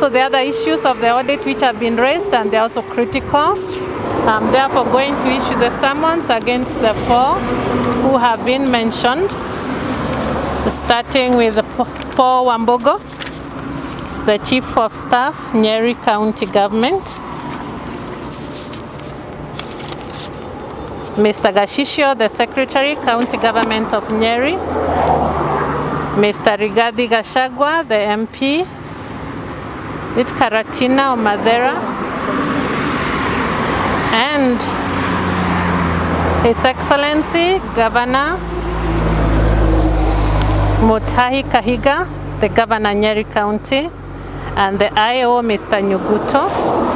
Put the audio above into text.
also the other issues of the audit which have been raised, and they're also critical. I'm therefore going to issue the summons against the 4 who have been mentioned, starting with Paul Wambogo, the Chief of Staff, Nyeri County Government, Mr. Gashishio, the Secretary, County Government of Nyeri, Mr. Rigathi Gachagua, the MP, it's Karatina Omadera, and His Excellency Governor Mũtahi Kahiga, the Governor Nyeri County, and the IO, Mr. Nyuguto.